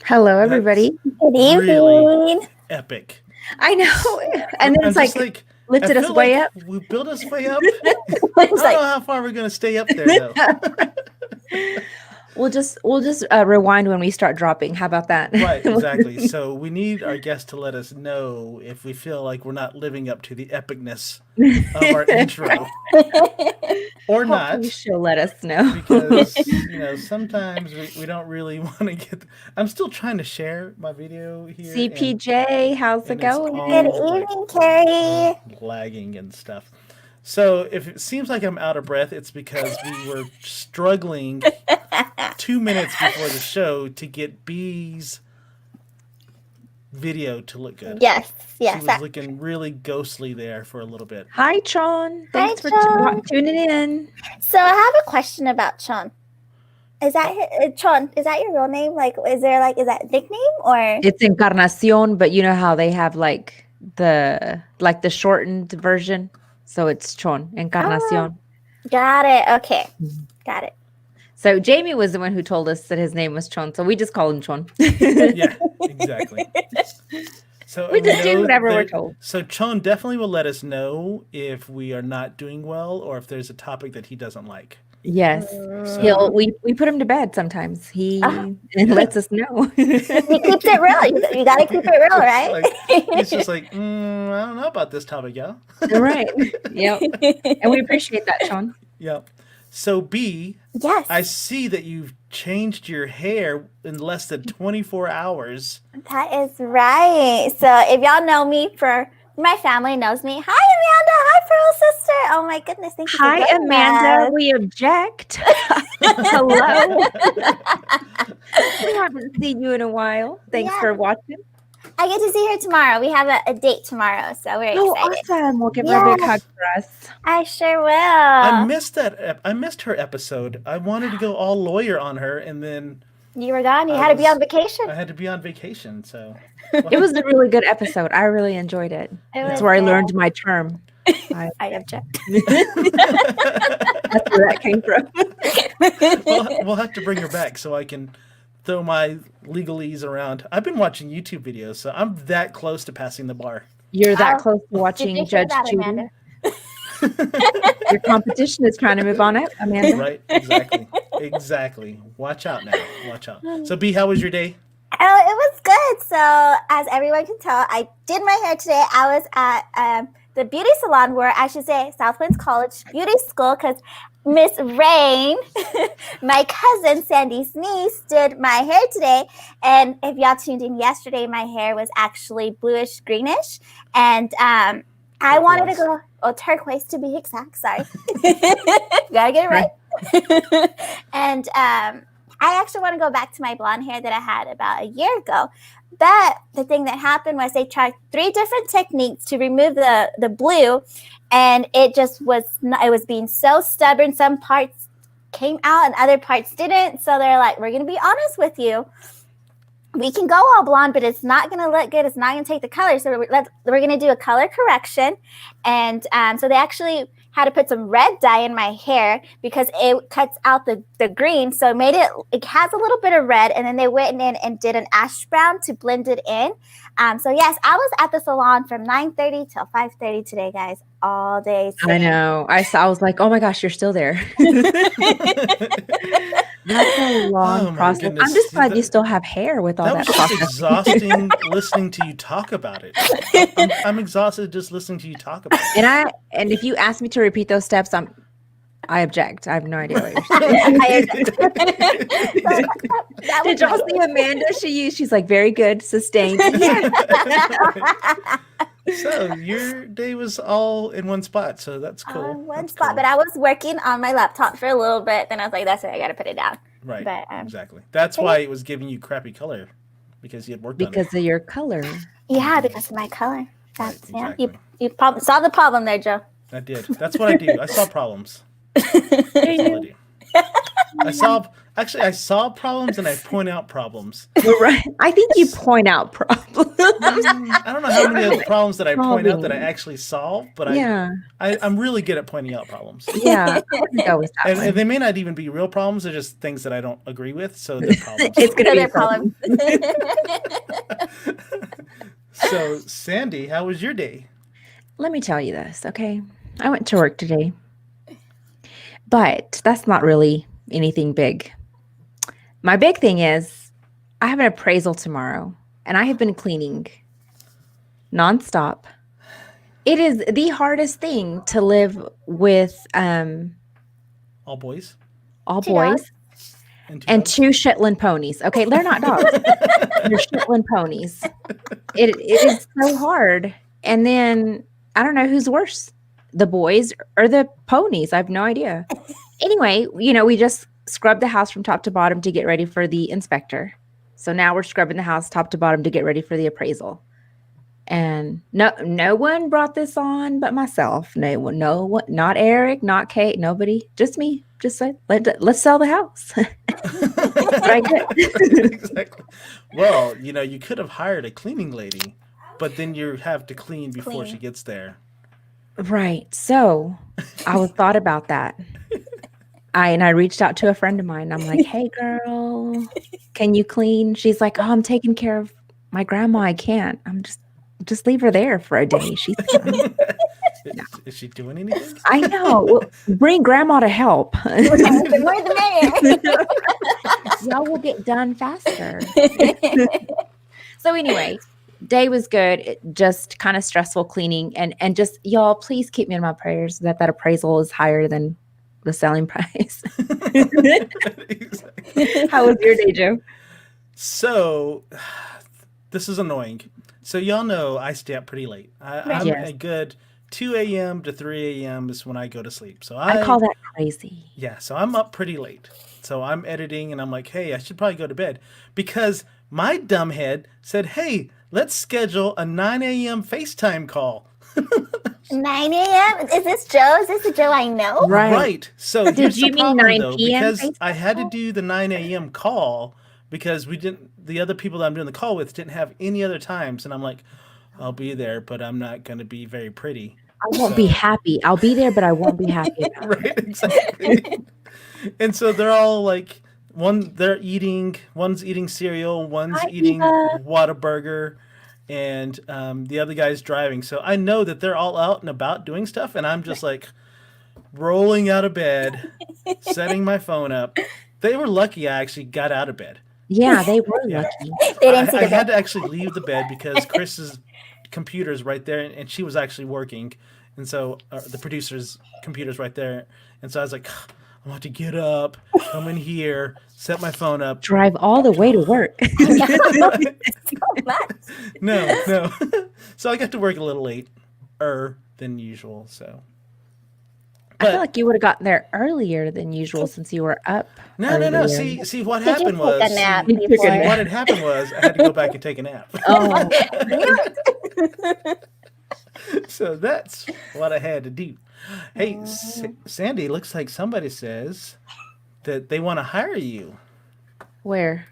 Hello, everybody. Good evening. Really epic. I know. And then it's like lifted us way up. We built us way up. I don't know how far we're gonna stay up there though. We'll just rewind when we start dropping. How about that? Right, exactly. So we need our guests to let us know if we feel like we're not living up to the epicness of our intro, or not. Hopefully she'll let us know because sometimes we don't really want to get. I'm still trying to share my video here. CPJ, how's it going? Good evening, Carrie. Lagging and stuff. So if it seems like I'm out of breath, it's because we were struggling 2 minutes before the show to get B's video to look good. Yes. She was looking really ghostly there for a little bit. Hi, Chon. Thanks for tuning in. So I have a question about Chon. Is that Chon? Is that your real name? Is that nickname or? It's Encarnacion, but you know how they have the shortened version. So it's Chon, Encarnacion. Got it. Okay. Got it. So Jamie was the one who told us that his name was Chon. So we just call him Chon. Yeah, exactly. So we just do whatever we're told. So Chon definitely will let us know if we are not doing well or if there's a topic that he doesn't like. Yes. We put him to bed sometimes. He lets us know. He keeps it real. You got to keep it real, right? He's just like, I don't know about this topic, y'all. Right. Yep. And we appreciate that, Sean. Yep. So B, yes. I see that you've changed your hair in less than 24 hours. That is right. So if y'all know me my family knows me. Hi, Amanda. Hi, Pearl sister. Oh, my goodness. Thank you. Hi, Amanda. Us. We object. Hello. We haven't seen you in a while. Thanks for watching. I get to see her tomorrow. We have a date tomorrow, so we're excited. Awesome. We'll give her a big hug for us. I sure will. I missed her episode. I wanted to go all lawyer on her, and then... You were gone. You had to be on vacation. I had to be on vacation, so... It was a really good episode. I really enjoyed it. That's where I learned my term. I object. That's where that came from. We'll have to bring her back so I can throw my legalese around. I've been watching YouTube videos, so I'm that close to passing the bar. You're that close to watching Judge Judy. Your competition is trying to move on it, Amanda. Right, exactly. Watch out now. Watch out. So B, how was your day? Oh, it was good. So as everyone can tell, I did my hair today. I was at the beauty salon, where I should say Southwinds College Beauty School, because Miss Rain, my cousin Sandy's niece, did my hair today. And if y'all tuned in yesterday, my hair was actually bluish greenish. And I wanted to go turquoise to be exact. Sorry. Gotta get it right. And I actually want to go back to my blonde hair that I had about a year ago. But the thing that happened was they tried 3 different techniques to remove the blue, and it just was being so stubborn. Some parts came out and other parts didn't. So they're like, we're going to be honest with you. We can go all blonde, but it's not going to look good. It's not going to take the color. So we're going to do a color correction. And so they actually had to put some red dye in my hair because it cuts out the green. So it has a little bit of red. And then they went in and did an ash brown to blend it in. So yes, I was at the salon from 9:30 till 5:30 today, guys, all day. I know. I was like, oh my gosh, you're still there. That's a long process. Goodness. I'm just glad you still have hair with all that process. That was exhausting listening to you talk about it. I'm exhausted just listening to you talk about it. And if you ask me to repeat those steps, I object. I have no idea what you're saying. Did y'all see Amanda? She's like, very good, sustained. So your day was all in one spot, so that's cool. One spot, but I was working on my laptop for a little bit. Then I was like, that's it, I got to put it down. Right, but, exactly. That's why it was giving you crappy color, because you had worked on it. Because of your color. Yeah, because of my color. That's right, exactly. You saw the problem there, Joe. I did. That's what I do. I saw problems. That's all I do. Actually, I solve problems and I point out problems. Right. I think you point out problems. I don't know how many of the problems that I point out that I Solving. actually solve, but Yeah. I'm really good at pointing out problems. Yeah. I wouldn't go with that And one. they may not even be real problems; they're just things that I don't agree with, so they're problems. It's going to So be they're a problem. So, Sandy, how was your day? Let me tell you this, okay? I went to work today, but that's not really anything big. My big thing is I have an appraisal tomorrow, and I have been cleaning nonstop. It is the hardest thing to live with All boys all Two boys dogs. and dogs? 2 Shetland ponies. Okay, they're not dogs. They're Shetland ponies. It is so hard. And then I don't know who's worse, the boys or the ponies. I have no idea. Anyway, we just scrubbed the house from top to bottom to get ready for the inspector. So now we're scrubbing the house top to bottom to get ready for the appraisal. And no one brought this on but myself. No one, not Eric, not Kate, nobody, just me. Just said, let's sell the house. Right. Exactly. Well, you could have hired a cleaning lady, but then you have to clean before she gets there. Right. So I was thought about that. I reached out to a friend of mine. I'm like, hey girl, can you clean? She's like, oh, I'm taking care of my grandma. I can't. I'm just leave her there for a day. She's fine. Is she doing anything? I know. Well, bring grandma to help. The more the merrier. Y'all will get done faster. So anyway, day was good. It just kind of stressful cleaning and just y'all please keep me in my prayers that appraisal is higher than the selling price. Exactly. How was your day, Joe? So, this is annoying. So y'all know I stay up pretty late. I'm Yes. a good 2 a.m. to 3 a.m. is when I go to sleep. So I call that crazy. Yeah, so I'm up pretty late. So I'm editing and I'm like, hey, I should probably go to bed. Because my dumb head said, hey, let's schedule a 9 a.m. FaceTime call. 9 a.m.? Is this Joe? Is this the Joe I know? Right. So Did here's you the mean problem, 9 though, p.m. because FaceTime I had to call? do the 9 a.m. call because the other people that I'm doing the call with didn't have any other times. And I'm like, I'll be there, but I'm not going to be very pretty. I won't be happy. I'll be there, but I won't be happy. Right, exactly. And so they're all like, one's eating cereal, one's eating Whataburger, and the other guy's driving. So I know that they're all out and about doing stuff, and I'm just like rolling out of bed, setting my phone up. They were lucky I actually got out of bed. Yeah, they were lucky. They didn't see I the had to actually leave the bed because Chris's computer is right there, and she was actually working. And so the producer's computer's right there. And so I was like, I want to get up, come in here, set my phone up. Drive all the way to work. No. So I got to work a little later than usual. So I feel like you would have gotten there earlier than usual since you were up. No. earlier. See what Did you happened take was a nap You took a before? nap. what had happened was I had to go back and take a nap. Oh, So that's what I had to do. Hey, Sandy, looks like somebody says that they want to hire you. where?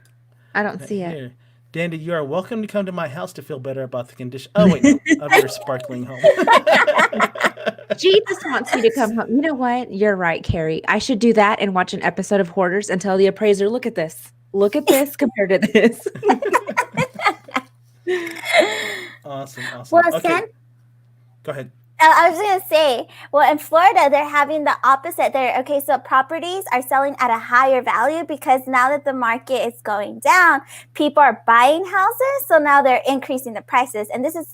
I don't see it. Here. Dandy, you are welcome to come to my house to feel better about the condition. Oh, wait, no, of your sparkling home. Jesus wants you to come home. You know what? You're right, Carrie. I should do that and watch an episode of Hoarders and tell the appraiser, look at this. Look at this compared to this. Awesome. Well, Okay. Go ahead. I was going to say, well, in Florida, they're having the opposite. So properties are selling at a higher value because now that the market is going down, people are buying houses. So now they're increasing the prices. And this is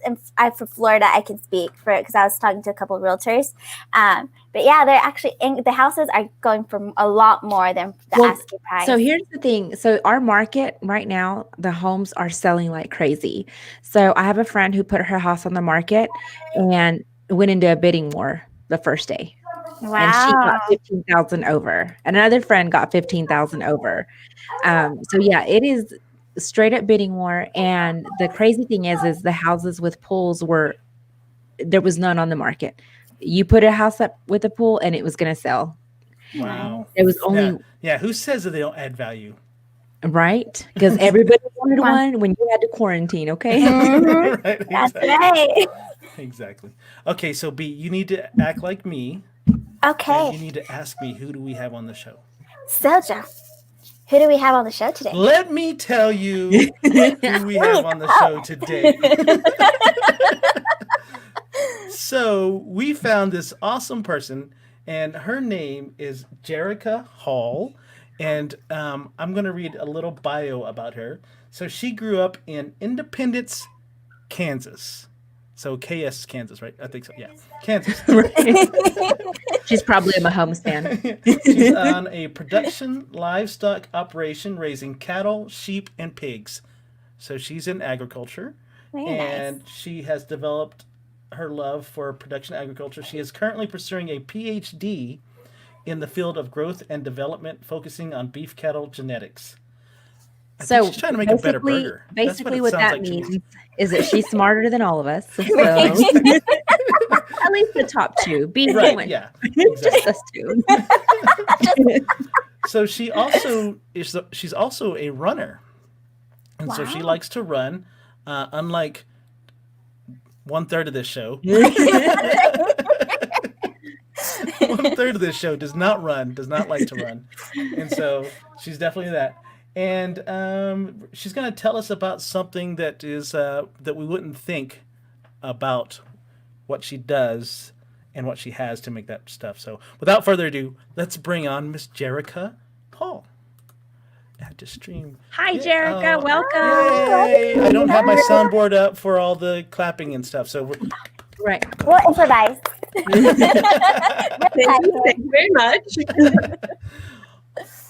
for Florida, I can speak for because I was talking to a couple of realtors. But yeah, they're actually the houses are going for a lot more than the asking price. So here's the thing. So our market right now, the homes are selling like crazy. So I have a friend who put her house on the market and went into a bidding war the first day. Wow. And she got 15,000 over. And another friend got 15,000 over. So yeah, it is straight up bidding war. And the crazy thing is the houses with pools there was none on the market. You put a house up with a pool and it was going to sell. Wow. It was only Who says that they don't add value? right because everybody wanted one when you had to quarantine. Okay. Right, That's exactly. right. Exactly. Okay, so B, you need to act like me, and Okay. you need to ask me who do we have on the show. So, John, who do we have on the show today? Let me tell you who we have on the show today. So we found this awesome person, and her name is Jerica Hall. And I'm going to read a little bio about her. So she grew up in Independence, Kansas. So KS, Kansas, right? I think so. Yeah. Kansas. She's probably a Mahomes fan. She's on a production livestock operation raising cattle, sheep, and pigs. So she's in agriculture. Very and nice. she has developed her love for production agriculture. She is currently pursuing a PhD in the field of growth and development, focusing on beef cattle genetics. I think she's trying to make a better burger. Basically, what sounds that like to me. means is that she's smarter than all of us. So at least the top two. Be Right, one. yeah. Just Exactly. us two. So she's also a runner. And so she Wow. likes to run, unlike 1/3 of this show. 1/3 of this show does not like to run. And so she's definitely that. And she's going to tell us about something that is that we wouldn't think about what she does and what she has to make that stuff. So without further ado, let's bring on Miss Jerica Hall. I had to stream. Hi, Jerica. Welcome. Yay! I don't have my soundboard up for all the clapping and stuff. So Right. We'll improvise. Thank you very much.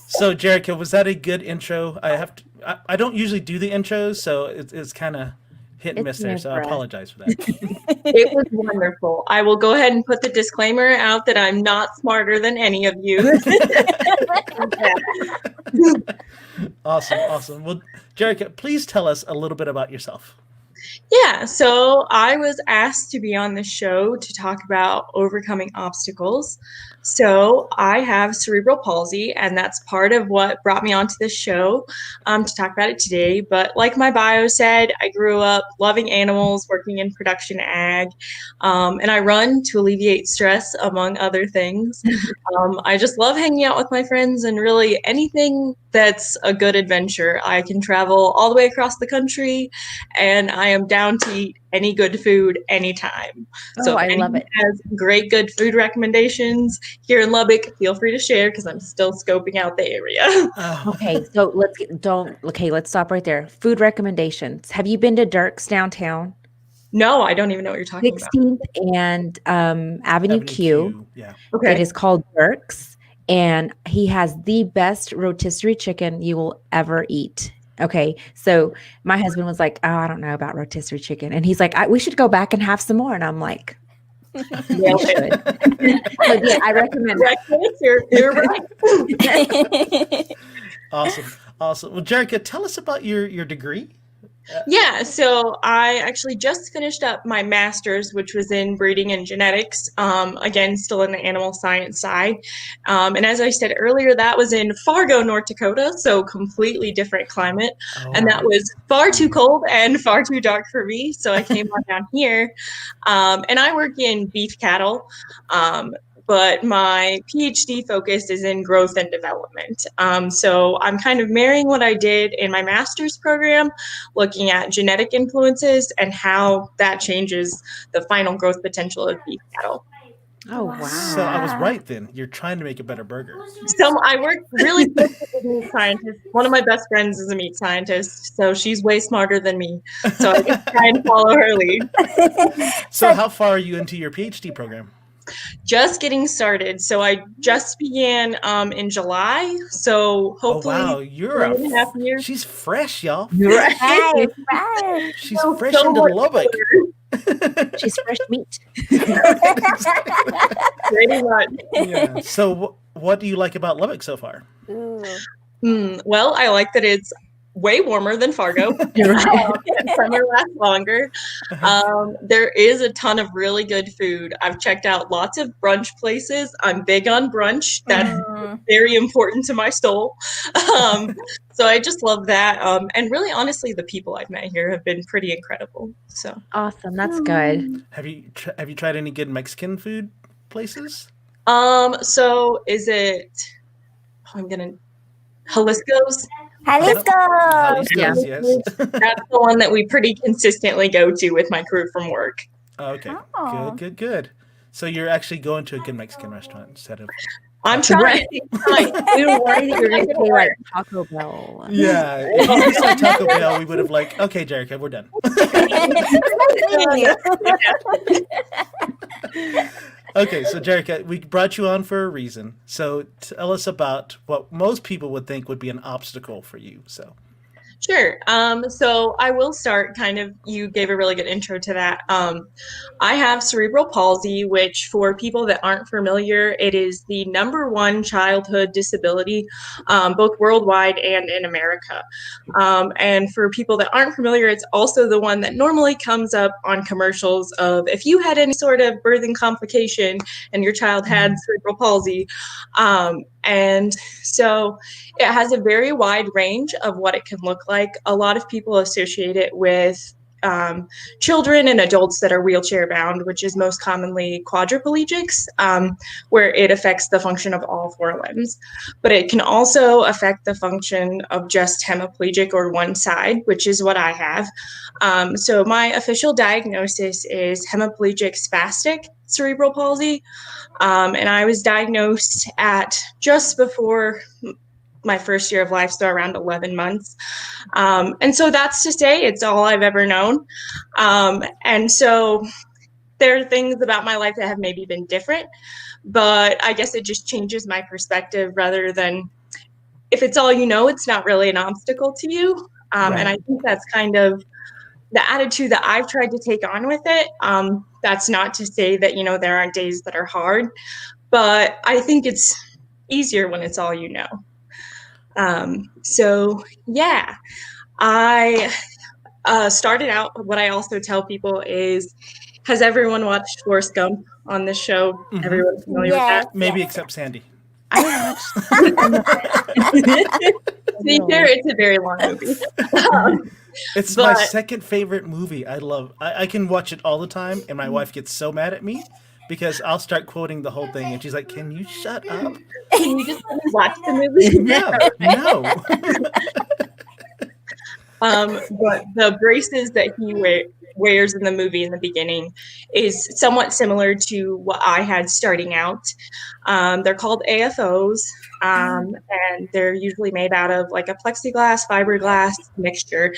So, Jerica, was that a good intro? I don't usually do the intros, so it's kind of hit and miss there. So I apologize for that. It was wonderful. I will go ahead and put the disclaimer out that I'm not smarter than any of you. Awesome. Well, Jerica, please tell us a little bit about yourself. Yeah, so I was asked to be on the show to talk about overcoming obstacles. So I have cerebral palsy, and that's part of what brought me onto this show to talk about it today. But like my bio said, I grew up loving animals, working in production ag, and I run to alleviate stress, among other things. I just love hanging out with my friends and really anything that's a good adventure. I can travel all the way across the country, and I am down to eat any good food anytime. So I if love it. anyone has great good food recommendations here in Lubbock, feel free to share because I'm still scoping out the area. Okay, so let's stop right there. Food recommendations. Have you been to Dirk's downtown? No, I don't even know what you're talking about. 16th and Avenue Q. Yeah. Okay. It is called Dirk's, and he has the best rotisserie chicken you will ever eat. Okay, so my husband was like, "Oh, I don't know about rotisserie chicken," and he's like, "We should go back and have some more." And I'm like, "We should." But yeah, I recommend it. Breakfast, you're right. Awesome. Well, Jerica, tell us about your degree. Yeah, so I actually just finished up my master's, which was in breeding and genetics, again, still in the animal science side. And as I said earlier, that was in Fargo, North Dakota, so completely different climate. And that was far too cold and far too dark for me, so I came on down here. And I work in beef cattle. But my PhD focus is in growth and development. So I'm kind of marrying what I did in my master's program, looking at genetic influences and how that changes the final growth potential of beef cattle. Oh wow! So I was right then. You're trying to make a better burger. So I work really close with a meat scientist. One of my best friends is a meat scientist, so she's way smarter than me. So I just try and follow her lead. So how far are you into your PhD program? Just getting started. So I just began in July. So hopefully, wow, you're 3.5 years. She's fresh, y'all. Right. She's So fresh into much Lubbock. She's fresh meat. Pretty much. Yeah. So what do you like about Lubbock so far? Ooh. Well, I like that it's way warmer than Fargo. You're right. And summer lasts longer. There is a ton of really good food. I've checked out lots of brunch places. I'm big on brunch. That's very important to my soul. So I just love that. And really, honestly, the people I've met here have been pretty incredible. So Awesome. That's good. Have you tried any good Mexican food places? So is it? Jalisco's. Jalisco. Jalisco's, yes. That's the one that we pretty consistently go to with my crew from work. Okay. Oh. Good. So you're actually going to a good Mexican restaurant instead of... I'm trying. We were worried that you were going to say like Taco Bell. Yeah. If you said Taco Bell, we would have like, okay, Jerica, we're done. Okay, so Jerica, we brought you on for a reason. So tell us about what most people would think would be an obstacle for you. So. Sure. So I will start you gave a really good intro to that. I have cerebral palsy, which for people that aren't familiar, it is the #1 childhood disability, both worldwide and in America. And for people that aren't familiar, it's also the one that normally comes up on commercials of if you had any sort of birthing complication and your child had cerebral palsy. And so it has a very wide range of what it can look like. A lot of people associate it with children and adults that are wheelchair bound, which is most commonly quadriplegics, where it affects the function of all 4 limbs. But it can also affect the function of just hemiplegic or one side, which is what I have. So my official diagnosis is hemiplegic spastic cerebral palsy. And I was diagnosed at just before my first year of life, so around 11 months. And so that's to say it's all I've ever known. And so there are things about my life that have maybe been different, but I guess it just changes my perspective rather than if it's all you know, it's not really an obstacle to you. Right. And I think that's kind of the attitude that I've tried to take on with it. That's not to say that, there aren't days that are hard, but I think it's easier when it's all you know. So yeah, I started out, what I also tell people is, has everyone watched Forrest Gump on this show? Mm-hmm. Everyone familiar with that? Maybe except Sandy. I watched. See, it's a very long movie. It's my second favorite movie. I can watch it all the time, and my wife gets so mad at me because I'll start quoting the whole thing, and she's like, "Can you shut up? Can you just let me watch the movie?" No. But the braces that he wears in the movie in the beginning is somewhat similar to what I had starting out. They're called AFOs, and they're usually made out of like a plexiglass, fiberglass mixture.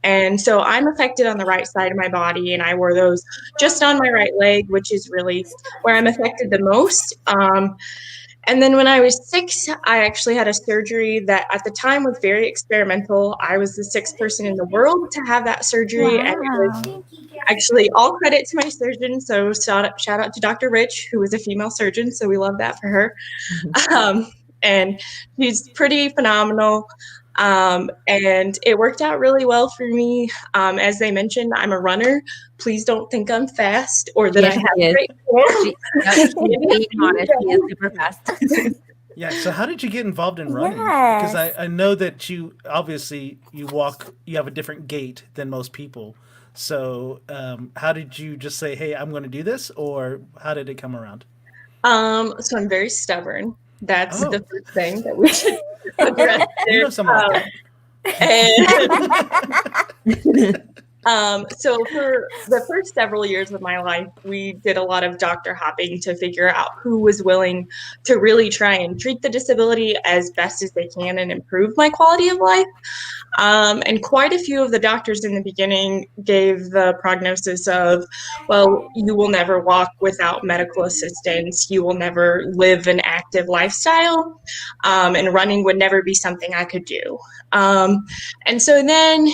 And so I'm affected on the right side of my body, and I wore those just on my right leg, which is really where I'm affected the most. And then when I was 6, I actually had a surgery that at the time was very experimental. I was the 6th person in the world to have that surgery. Wow. And it was actually all credit to my surgeon. So shout out to Dr. Rich, who was a female surgeon. So we love that for her. And she's pretty phenomenal. And it worked out really well for me. As they mentioned, I'm a runner. Please don't think I'm fast or that I have great form. She is super fast. Yeah. So how did you get involved in running? Yes. Because I know that you obviously you have a different gait than most people. So how did you just say, "Hey, I'm going to do this," or how did it come around? So I'm very stubborn. That's the first thing that we should address. You know someone like that. So for the first several years of my life, we did a lot of doctor hopping to figure out who was willing to really try and treat the disability as best as they can and improve my quality of life. And quite a few of the doctors in the beginning gave the prognosis of, well, you will never walk without medical assistance. You will never live an active lifestyle. And running would never be something I could do. And so then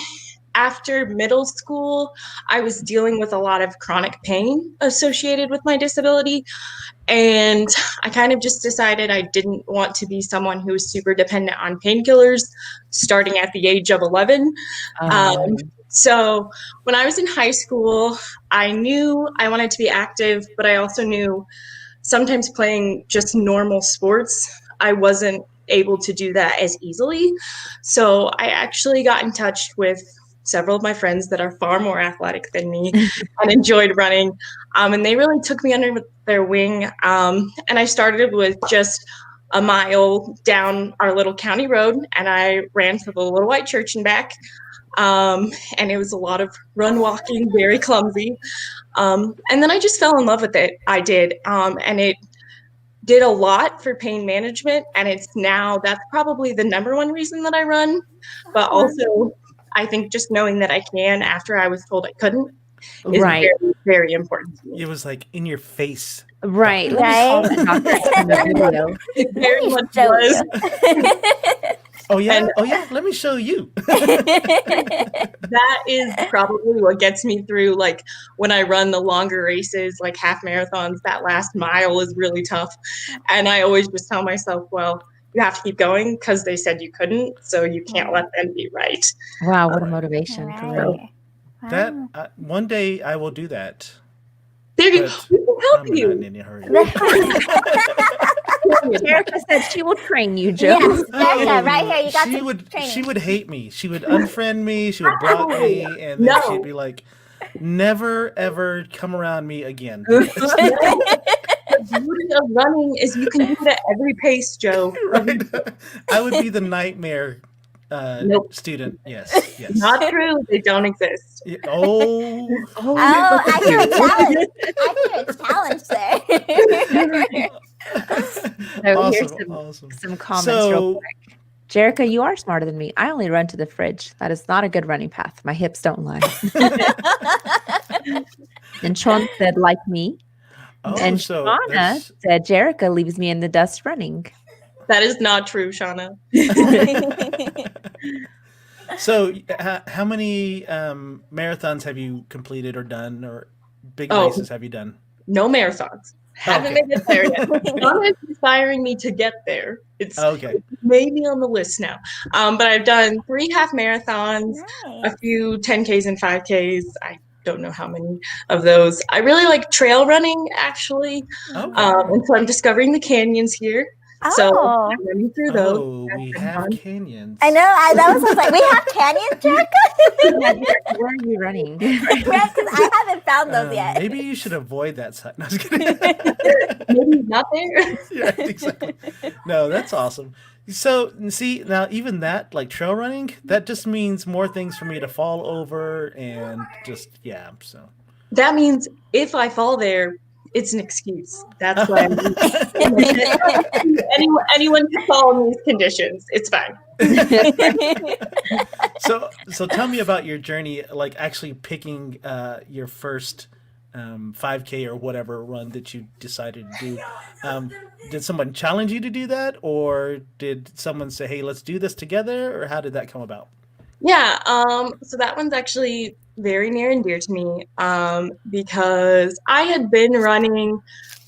after middle school, I was dealing with a lot of chronic pain associated with my disability. And I kind of just decided I didn't want to be someone who was super dependent on painkillers starting at the age of 11. So when I was in high school, I knew I wanted to be active, but I also knew sometimes playing just normal sports, I wasn't able to do that as easily. So I actually got in touch with several of my friends that are far more athletic than me and enjoyed running. And they really took me under their wing. And I started with just a mile down our little county road, and I ran to the little white church and back. And it was a lot of run walking, very clumsy. And then I just fell in love with it. I did. And it did a lot for pain management. And that's probably the number one reason that I run. But also, I think just knowing that I can after I was told I couldn't is very, very important to me. It was like in your face. Right. Right. It very much was. Oh yeah, let me show you. That is probably what gets me through, like when I run the longer races, like half marathons, that last mile is really tough. And I always just tell myself, well, you have to keep going because they said you couldn't, so you can't let them be right. Wow, what a motivation. Right. That one day I will do that. There you go. We can help I'm you. not in any hurry. Jerica said she will train you, Joe. Yes, Jerica, right here. You got training. She would hate me. She would unfriend me. She would block me, and then she'd be like, "Never ever come around me again." The beauty of running is you can do it at every pace, Joe. Right? I would be the nightmare student. Yes. Not true. They don't exist. Yeah. I hear a challenge. I hear a challenge there. So here's some comments real quick. Jerica, you are smarter than me. I only run to the fridge. That is not a good running path. My hips don't lie. And Sean said, like me. And Shauna said, Jerica leaves me in the dust running. That is not true, Shauna. So how many marathons have you completed or done, or big races have you done? No marathons. Haven't made it there yet. Shauna is inspiring me to get there. It's maybe on the list now. But I've done 3 half marathons, a few 10Ks and 5Ks. I don't know how many of those. I really like trail running, actually. And so I'm discovering the canyons here. So I'm running through those. Oh, we have canyons. I know. That was like, we have canyons, Jerica? Where are you running? Right, because I haven't found those yet. Maybe you should avoid that site. No, I was kidding. Maybe not there. Yeah, exactly. No, that's awesome. So, see, now even that, like trail running, that just means more things for me to fall over and just, so. That means if I fall there, it's an excuse. That's why anyone can fall in these conditions. It's fine. So tell me about your journey, like actually picking your first 5K or whatever run that you decided to do. Did someone challenge you to do that, or did someone say, hey, let's do this together, or how did that come about? Yeah, so that one's actually very near and dear to me because I had been running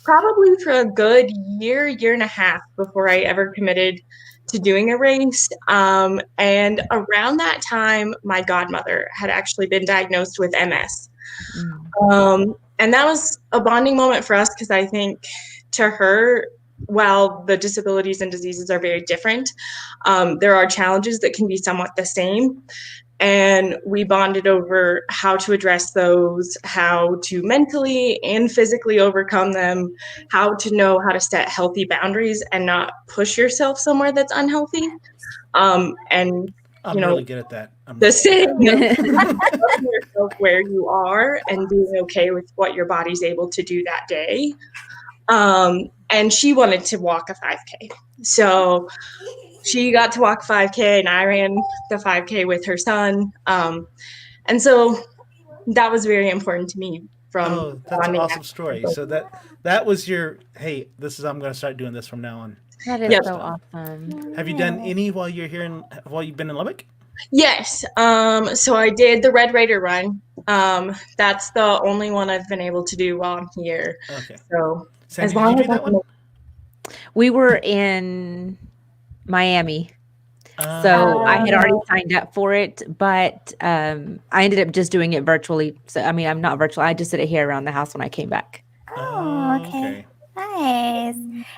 probably for a good year and a half before I ever committed to doing a race. And around that time, my godmother had actually been diagnosed with MS. And that was a bonding moment for us because I think to her, while the disabilities and diseases are very different, there are challenges that can be somewhat the same. And we bonded over how to address those, how to mentally and physically overcome them, how to know how to set healthy boundaries and not push yourself somewhere that's unhealthy. And I'm really good at that. The same, loving yourself where you are and being okay with what your body's able to do that day. And she wanted to walk a 5K. So she got to walk 5K and I ran the 5K with her son. And so that was very important to me. That's an awesome story. So that was your, hey, I'm going to start doing this from now on. That is so awesome. Have you done any while you've been in Lubbock? Yes. So I did the Red Raider run. That's the only one I've been able to do while I'm here. Okay. So Sandy, as long did you as do I that can. one? We were in Miami. Oh, So I had already Oh. signed up for it, but I ended up just doing it virtually. So I mean, I'm not virtual. I just did it here around the house when I came back. Oh, okay. okay. Nice.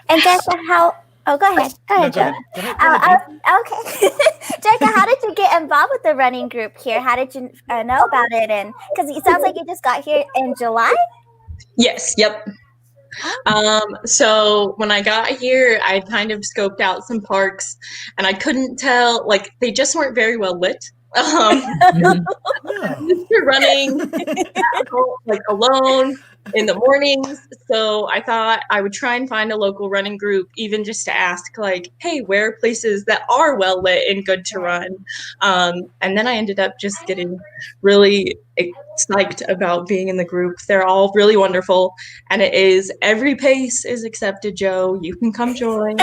And Jerica, how? Oh, go ahead. Go No, ahead, go Joe. ahead. Go ahead. Go ahead, Dee. Okay. Jerica, how did you get involved with the running group here? How did you know about it? And because it sounds like you just got here in July. Yes. Yep. So when I got here, I kind of scoped out some parks, and I couldn't tell, like, they just weren't very well lit. Mhm. I'm used to running at home, like alone in the mornings. So I thought I would try and find a local running group, even just to ask, like, hey, where are places that are well lit and good to run? And then I ended up just getting really psyched about being in the group. They're all really wonderful, and it is every pace is accepted, Joe. You can come join.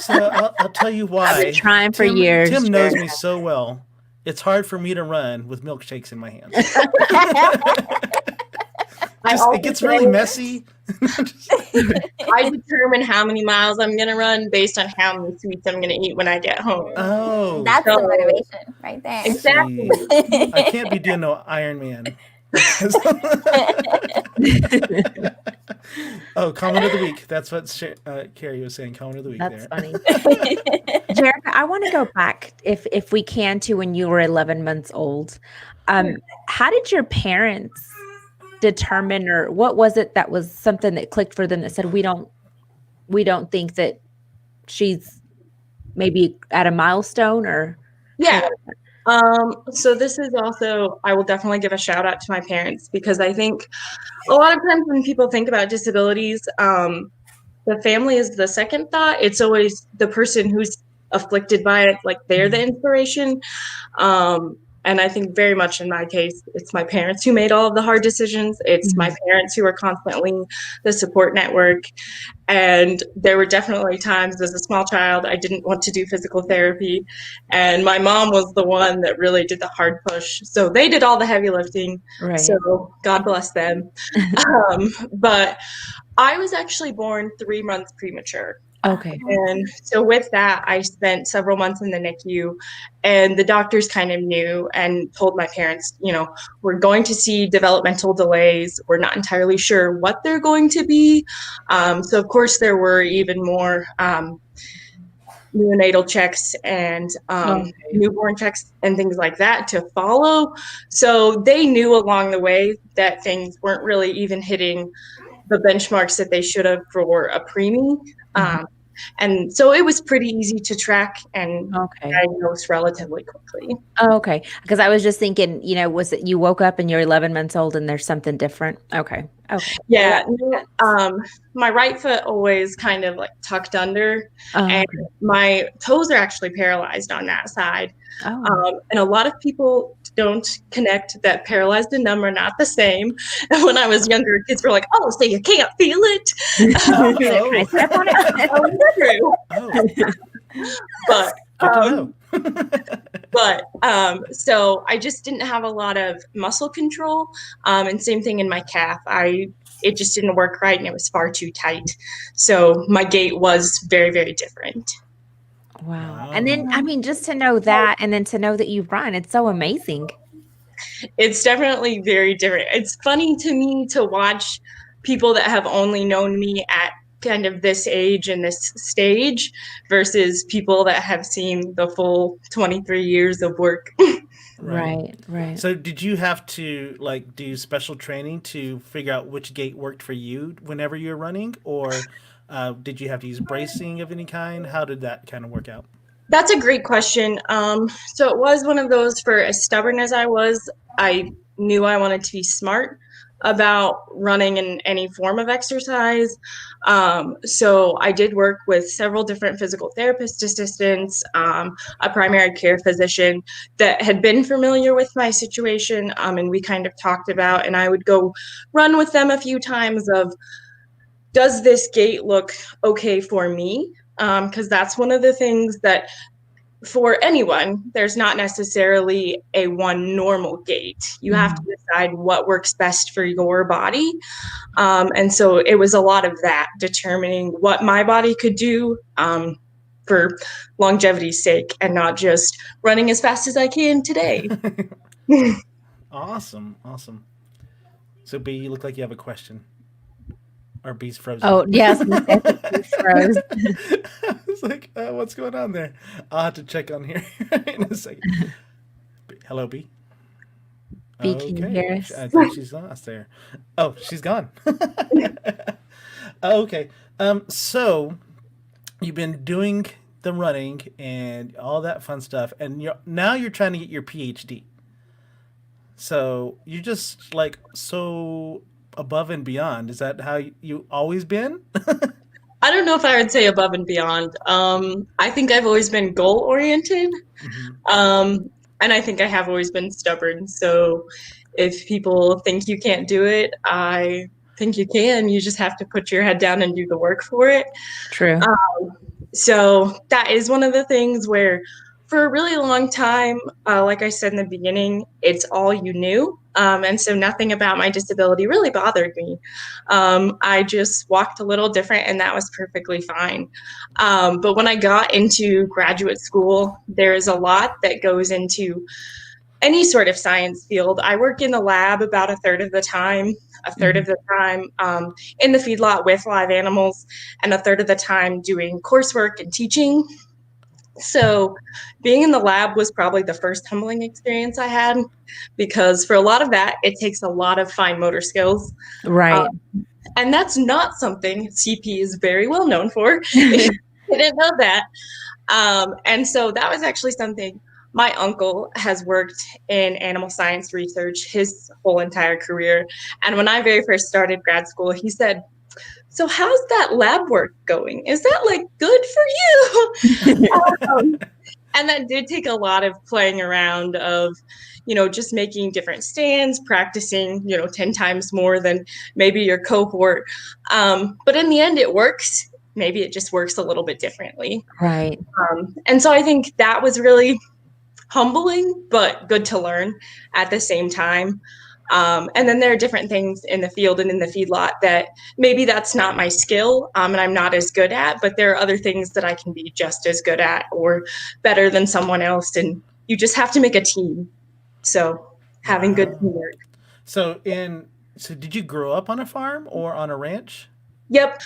So I'll tell you why. I've been trying for years. Tim knows Jerica. me so well. It's hard for me to run with milkshakes in my hands. It gets really messy. I determine how many miles I'm going to run based on how many sweets I'm going to eat when I get home. Oh, That's the motivation right there. Exactly. jeez. I can't be doing no Iron Man. Oh, comment of the week. That's what Carrie was saying. Comment of the week. That's there. funny. Jerica, I want to go back, if we can, to when you were 11 months old. How did your parents determine, or what was it that was something that clicked for them that said, we don't think that she's maybe at a milestone? Or Yeah. So this is also, I will definitely give a shout out to my parents, because I think a lot of times when people think about disabilities, the family is the second thought. It's always the person who's afflicted by it, like they're the inspiration. And I think very much in my case, it's my parents who made all of the hard decisions. It's my parents who are constantly the support network. And there were definitely times as a small child, I didn't want to do physical therapy. And my mom was the one that really did the hard push. So they did all the heavy lifting. Right. So God bless them. But I was actually born 3 months premature. Okay. And so with that, I spent several months in the NICU, and the doctors kind of knew and told my parents, we're going to see developmental delays. We're not entirely sure what they're going to be. So of course there were even more neonatal checks and newborn checks and things like that to follow. So they knew along the way that things weren't really even hitting the benchmarks that they should have for a preemie. And so it was pretty easy to track and diagnose relatively quickly. Okay. Because I was just thinking, was it you woke up and you're 11 months old and there's something different? Okay. Yeah. My right foot always kind of like tucked under, and my toes are actually paralyzed on that side. And a lot of people don't connect that paralyzed and numb are not the same. And when I was younger, kids were like, "Oh, so you can't feel it?" Can I step on it? So I just didn't have a lot of muscle control. And same thing in my calf. It just didn't work right, and it was far too tight. So my gait was very, very different. Wow. And then, just to know that, and then to know that you run, it's so amazing. It's definitely very different. It's funny to me to watch people that have only known me at kind of this age and this stage versus people that have seen the full 23 years of work. Right. So did you have to do special training to figure out which gait worked for you whenever you were running, or did you have to use bracing of any kind? How did that kind of work out? That's a great question. So it was one of those, for as stubborn as I was, I knew I wanted to be smart about running in any form of exercise. So I did work with several different physical therapist assistants, a primary care physician that had been familiar with my situation. And we kind of talked about, and I would go run with them a few times of, does this gait look okay for me? Because that's one of the things that for anyone, there's not necessarily a one normal gait. You have to decide what works best for your body. And so it was a lot of that, determining what my body could do for longevity's sake and not just running as fast as I can today. Awesome. So B, you look like you have a question. Or B's frozen. Oh, yes. He's froze. I was like, what's going on there? I'll have to check on here in a second. Hello, B. B, can you hear us? I think she's lost there. Oh, she's gone. Okay. So you've been doing the running and all that fun stuff, and now you're trying to get your PhD. So you're just like so above and beyond. Is that how you always been? I don't know if I would say above and beyond. I think I've always been goal oriented. And I think I have always been stubborn. So if people think you can't do it, I think you can. You just have to put your head down and do the work for it. True. So that is one of the things where for a really long time, like I said in the beginning, it's all you knew. And so nothing about my disability really bothered me. I just walked a little different, and that was perfectly fine. But when I got into graduate school, there is a lot that goes into any sort of science field. I work in the lab about a third of the time in the feedlot with live animals, and a third of the time doing coursework and teaching. So being in the lab was probably the first humbling experience I had, because for a lot of that, it takes a lot of fine motor skills. Right. And that's not something CP is very well known for. I didn't know that. And so that was actually something. My uncle has worked in animal science research his whole entire career. And when I very first started grad school, he said, "So how's that lab work going? Is that like good for you?" And that did take a lot of playing around of, just making different stands, practicing, 10 times more than maybe your cohort. But in the end, it works. Maybe it just works a little bit differently. Right. And so I think that was really humbling, but good to learn at the same time. And then there are different things in the field and in the feedlot that maybe that's not my skill and I'm not as good at, but there are other things that I can be just as good at or better than someone else. And you just have to make a team. So having good teamwork. So did you grow up on a farm or on a ranch? Yep.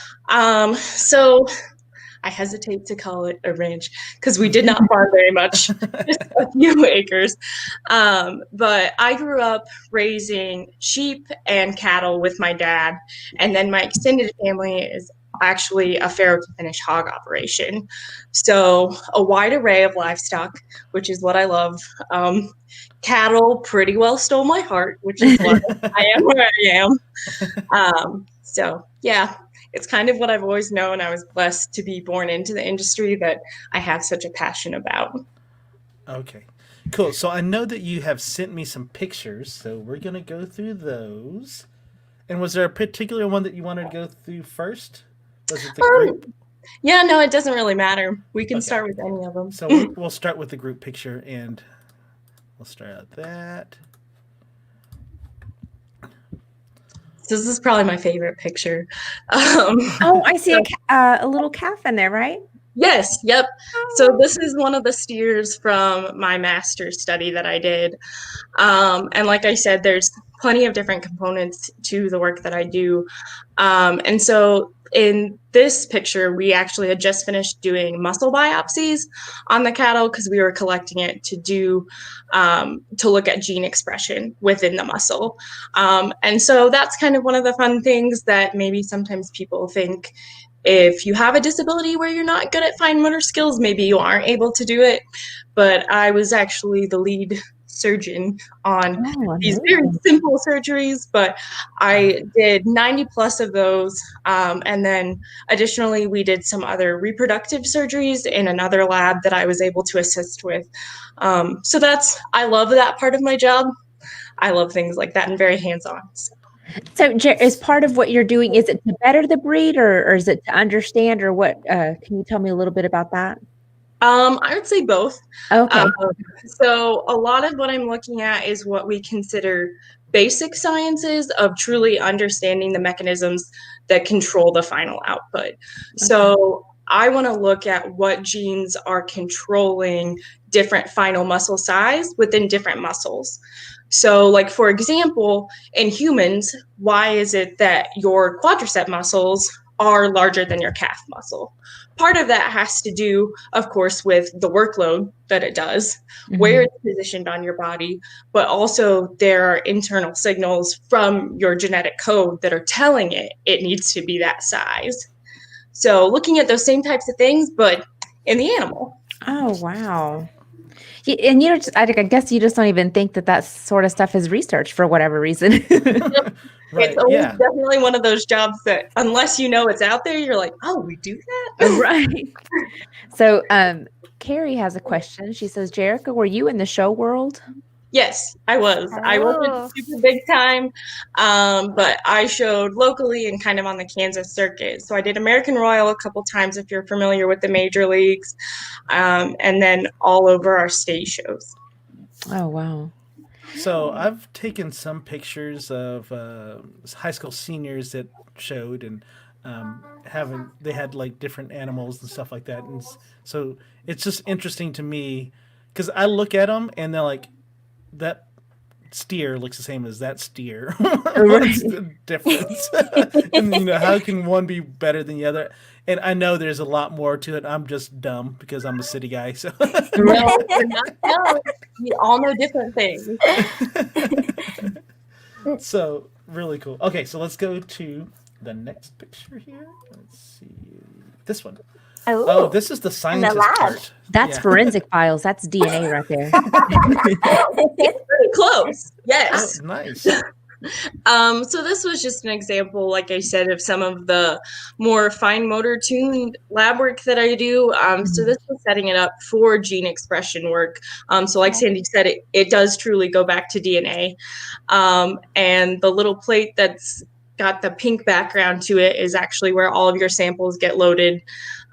So I hesitate to call it a ranch because we did not farm very much, just a few acres. But I grew up raising sheep and cattle with my dad. And then my extended family is actually a farrow to finish hog operation. So a wide array of livestock, which is what I love. Cattle pretty well stole my heart, which is why I am where I am. So yeah. It's kind of what I've always known. I was blessed to be born into the industry that I have such a passion about. Okay, cool. So I know that you have sent me some pictures, so we're going to go through those. And was there a particular one that you wanted to go through first? Was it the group? Yeah, no, it doesn't really matter. We can start with any of them. So we'll start with the group picture, and we'll start out that. This is probably my favorite picture. Oh, I see a little calf in there, right? Yes, yep. So this is one of the steers from my master's study that I did. And like I said, there's plenty of different components to the work that I do. And so in this picture, we actually had just finished doing muscle biopsies on the cattle because we were collecting it to do to look at gene expression within the muscle. And so that's kind of one of the fun things that maybe sometimes people think if you have a disability where you're not good at fine motor skills, maybe you aren't able to do it. But I was actually the lead surgeon on these very simple surgeries, but I did 90 plus of those. And then additionally, we did some other reproductive surgeries in another lab that I was able to assist with. So I love that part of my job. I love things like that and very hands-on. So is part of what you're doing, is it to better the breed or is it to understand or what? Can you tell me a little bit about that? I would say both. Okay. So a lot of what I'm looking at is what we consider basic sciences of truly understanding the mechanisms that control the final output. So I want to look at what genes are controlling different final muscle size within different muscles. So, like, for example, in humans, why is it that your quadricep muscles are larger than your calf muscle? Part of that has to do, of course, with the workload that it does, where it's positioned on your body, but also there are internal signals from your genetic code that are telling it needs to be that size. So looking at those same types of things, but in the animal. Oh, wow. And you know, I guess you just don't even think that sort of stuff is research for whatever reason. Right. It's always Yeah. definitely one of those jobs that unless you know it's out there, you're like, oh, we do that? Right. So Carrie has a question. She says, Jerica, were you in the show world? Yes, I was. I wasn't super big time, but I showed locally and kind of on the Kansas circuit. So I did American Royal a couple times, if you're familiar with the major leagues, and then all over our state shows. Oh, wow. So I've taken some pictures of high school seniors that showed, and they had like different animals and stuff like that, and so it's just interesting to me because I look at them and they're like, that steer looks the same as that steer. What's the difference? And you know, how can one be better than the other? And I know there's a lot more to it. I'm just dumb because I'm a city guy. So No, we're not dumb. We all know different things. So really cool. Okay, so let's go to the next picture here. Let's see this one. Oh, this is the scientist part. That's forensic files. That's DNA right there. It's pretty close. Yes. Oh, nice. So this was just an example, like I said, of some of the more fine motor tuned lab work that I do. So this was setting it up for gene expression work. So like Sandy said, it does truly go back to DNA. And the little plate that's got the pink background to it is actually where all of your samples get loaded.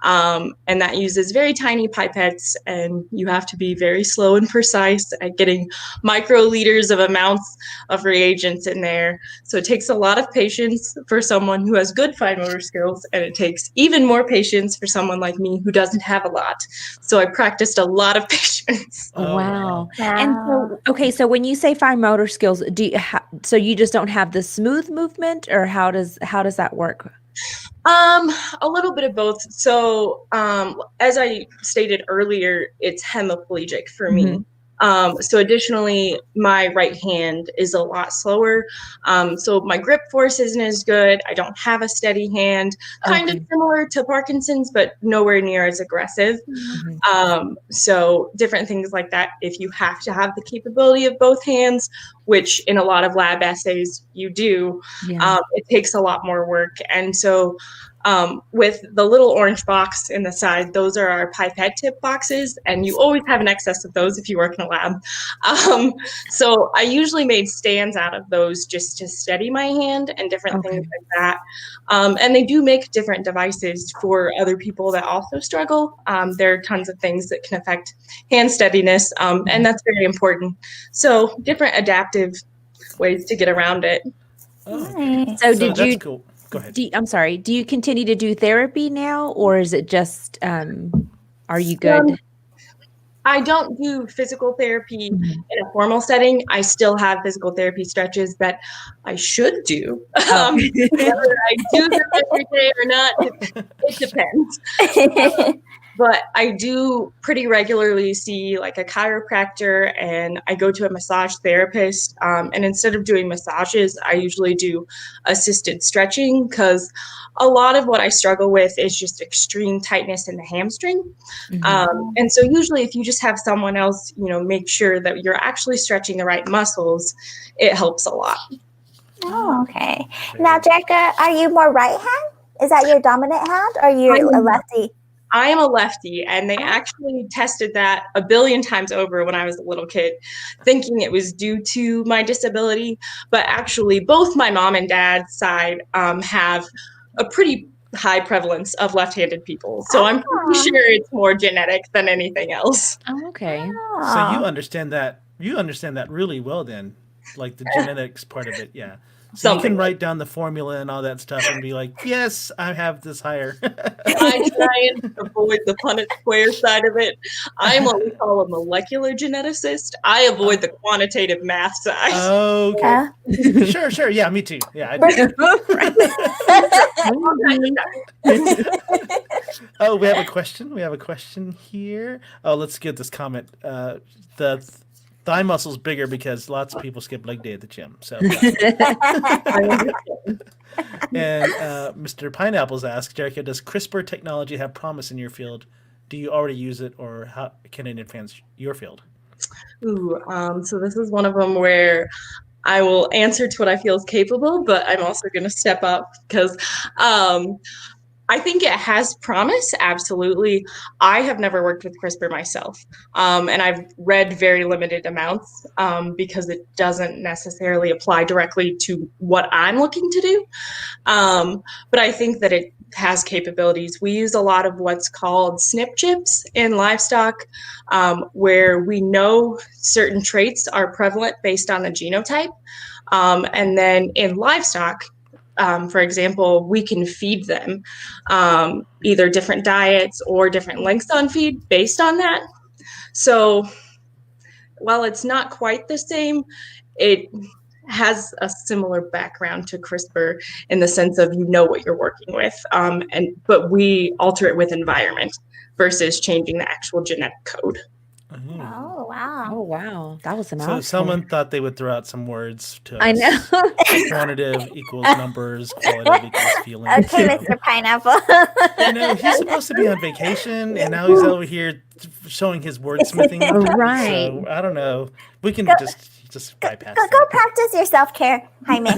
And that uses very tiny pipettes, and you have to be very slow and precise at getting microliters of amounts of reagents in there. So it takes a lot of patience for someone who has good fine motor skills, and it takes even more patience for someone like me who doesn't have a lot. So I practiced a lot of patience. Oh, wow. And so, okay, so when you say fine motor skills, so you just don't have the smooth movement, or how does that work? A little bit of both. So, as I stated earlier, it's hemiplegic for me. So additionally, my right hand is a lot slower. So my grip force isn't as good. I don't have a steady hand, kind of similar to Parkinson's, but nowhere near as aggressive. So different things like that. If you have to have the capability of both hands, which in a lot of lab essays you do, it takes a lot more work. And so with the little orange box in the side, those are our pipette tip boxes, and you always have an excess of those if you work in a lab. So I usually made stands out of those just to steady my hand and different things like that. And they do make different devices for other people that also struggle. There are tons of things that can affect hand steadiness, and that's very important. So different adaptive ways to get around it. Nice. So did you? Cool. Go ahead. I'm sorry. Do you continue to do therapy now, or is it just? Are you good? I don't do physical therapy in a formal setting. I still have physical therapy stretches that I should do. Whether I do them every day or not, it depends. But I do pretty regularly see like a chiropractor, and I go to a massage therapist. And instead of doing massages, I usually do assisted stretching, because a lot of what I struggle with is just extreme tightness in the hamstring. And so usually if you just have someone else, make sure that you're actually stretching the right muscles, it helps a lot. Oh, okay. Now, Jerica, are you more right hand? Is that your dominant hand, or are you a lefty? I am a lefty, and they actually tested that a billion times over when I was a little kid, thinking it was due to my disability. But actually, both my mom and dad's side have a pretty high prevalence of left-handed people. So I'm pretty sure it's more genetic than anything else. Oh, okay. So you understand that really well then, like the genetics part of it, yeah. So you can write down the formula and all that stuff and be like, yes, I have this higher. I try and avoid the Punnett square side of it. I'm what we call a molecular geneticist. I avoid the quantitative math side. Okay. Sure. Yeah, me too. Yeah, I do. Oh, we have a question here. Oh, let's get this comment. The thigh muscle's bigger because lots of people skip leg day at the gym. So, and Mr. Pineapples asks, Jerica, does CRISPR technology have promise in your field? Do you already use it, or how can it advance your field? Ooh, so this is one of them where I will answer to what I feel is capable, but I'm also going to step up because I think it has promise, absolutely. I have never worked with CRISPR myself, and I've read very limited amounts because it doesn't necessarily apply directly to what I'm looking to do. But I think that it has capabilities. We use a lot of what's called SNP chips in livestock, where we know certain traits are prevalent based on the genotype. And then in livestock, for example, we can feed them either different diets or different lengths on feed based on that. So while it's not quite the same, it has a similar background to CRISPR in the sense of what you're working with, but we alter it with environment versus changing the actual genetic code. Oh, wow. Oh, wow. That was an So someone thought they would throw out some words to us. I know. Quantitative equals numbers, qualitative equals feeling. Okay, Mr. Pineapple. He's supposed to be on vacation, and now he's over here showing his wordsmithing. Right. So, I don't know. We can just bypass that. Go practice your self-care, Jaime.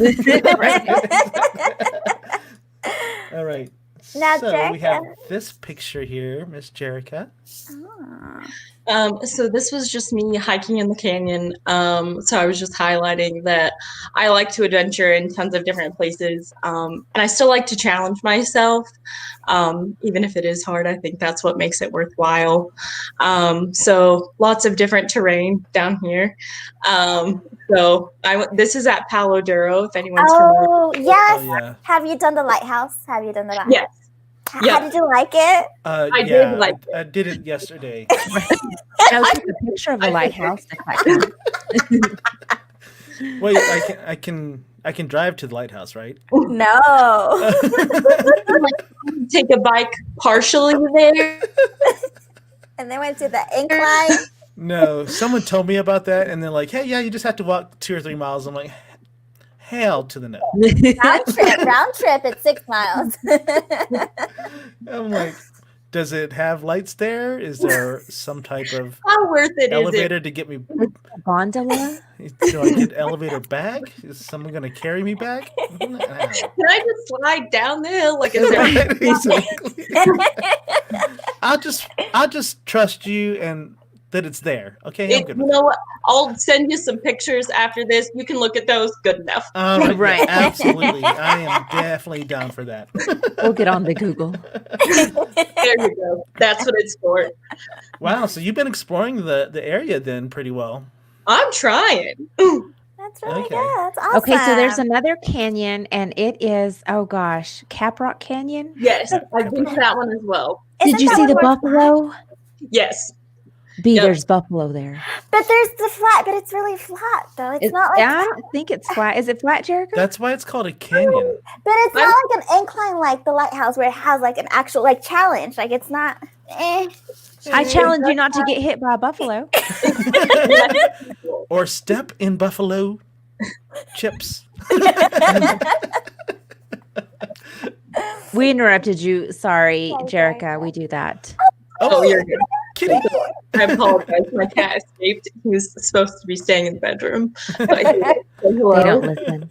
All right. Now, so we have Jerica. this picture here, Miss Jerica. So this was just me hiking in the canyon. So I was just highlighting that I like to adventure in tons of different places. And I still like to challenge myself. Even if it is hard, I think that's what makes it worthwhile. So lots of different terrain down here. This is at Palo, Duro, if anyone's familiar. Oh, yes. Oh, yeah. Have you done the lighthouse? Yes. How did you like it? I did like it. I did it yesterday. Now take a picture of the lighthouse. Wait, I can drive to the lighthouse, right? No. Take a bike partially there. And then went to the incline. No, someone told me about that, and they're like, "Hey, yeah, you just have to walk 2 or 3 miles." I'm like, "Hell to the no!" Round trip. It's 6 miles. I'm like, does it have lights there? Is there some type of How worth it elevator is it? to get me? A gondola? Do I get elevator back? Is someone going to carry me back? Can I just slide down the hill? Like, is there Right, exactly. I'll just trust you and that it's there. Okay, I'm good. You know what? I'll send you some pictures after this. You can look at those. Good enough. Right, absolutely. I am definitely down for that. We'll get on the Google. There you go. That's what it's for. Wow, so you've been exploring the area then pretty well. I'm trying. That's really Okay. good. That's awesome. Okay, so there's another canyon, and it is, oh gosh, Caprock Canyon? Yes, I've been to that one as well. Did you see the buffalo? Yes. B, there's buffalo there. But there's the flat, but it's really flat though. It's not like I don't think it's flat. Is it flat, Jerica? That's why it's called a canyon. But it's not like an incline like the lighthouse where it has like an actual like challenge. Like it's not I challenge you not to get hit by a buffalo. Or step in buffalo chips. We interrupted you. Sorry, Jerica. We do that. Oh, you're good. Kitty. I apologize. My cat escaped. He was supposed to be staying in the bedroom. But They don't listen.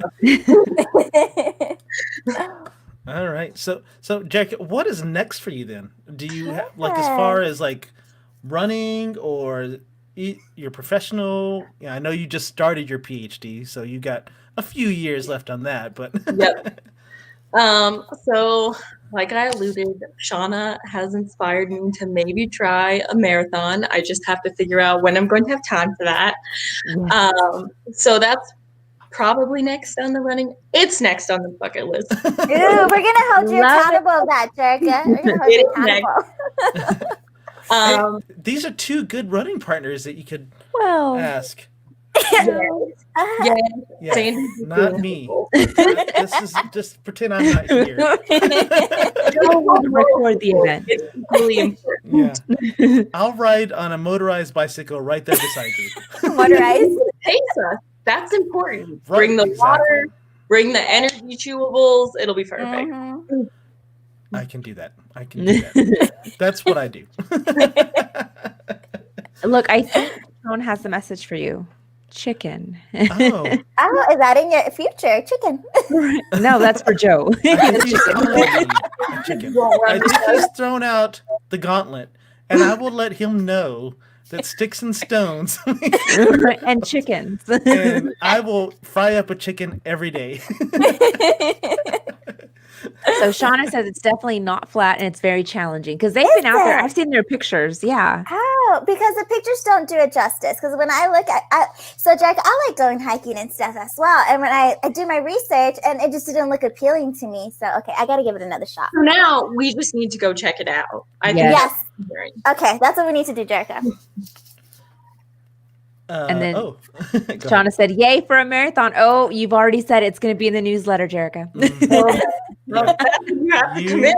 All right. So Jerica, what is next for you then? Do you have, like, as far as like running or your professional? Yeah, I know you just started your PhD, so you got a few years left on that, but Yep. So like I alluded, Shauna has inspired me to maybe try a marathon. I just have to figure out when I'm going to have time for that. So that's probably next on the running. It's next on the bucket list. Ooh, we're gonna hold you accountable of that, Jerica. We're gonna hold you accountable. Hey, these are two good running partners that you could ask. Yeah, Sandy, not me. This is just pretend I'm not here. Don't record the event. It's really important. Yeah. I'll ride on a motorized bicycle right there beside you. Motorized. Pace us. That's important. Right, Bring the exactly. water, bring the energy chewables. It'll be perfect. Mm-hmm. I can do that. That's what I do. Look, I think someone has a message for you. Chicken. Oh, Is that in your future? Chicken. No, that's for Joe. I think he's thrown out the gauntlet, and I will let him know that sticks and stones. And chickens. And I will fry up a chicken every day. So Shauna says it's definitely not flat and it's very challenging because they've been out there. I've seen their pictures. Yeah. Oh, because the pictures don't do it justice. Because when I look at, so Jack, I like going hiking and stuff as well. And when I do my research, and it just didn't look appealing to me. So okay, I got to give it another shot. So now we just need to go check it out. I think Yes. that's Okay, that's what we need to do, Jerica. And then Go Shauna ahead. said, "Yay for a marathon!" Oh, you've already said it's going to be in the newsletter, Jerica. you have to commit.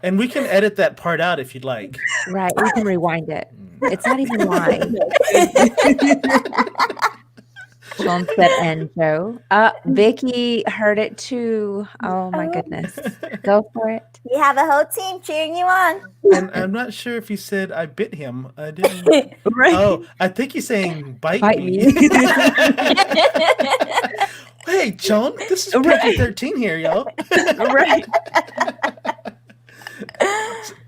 And we can edit that part out if you'd like. Right, we can rewind it. It's not even live. Sean said, "And Joe." Vicky heard it too. Oh my goodness, go for it. You have a whole team cheering you on. And I'm not sure if he said I bit him. I didn't. Right. Oh, I think he's saying bite me. me. Hey, John, this is PG-13 here, yo. Right.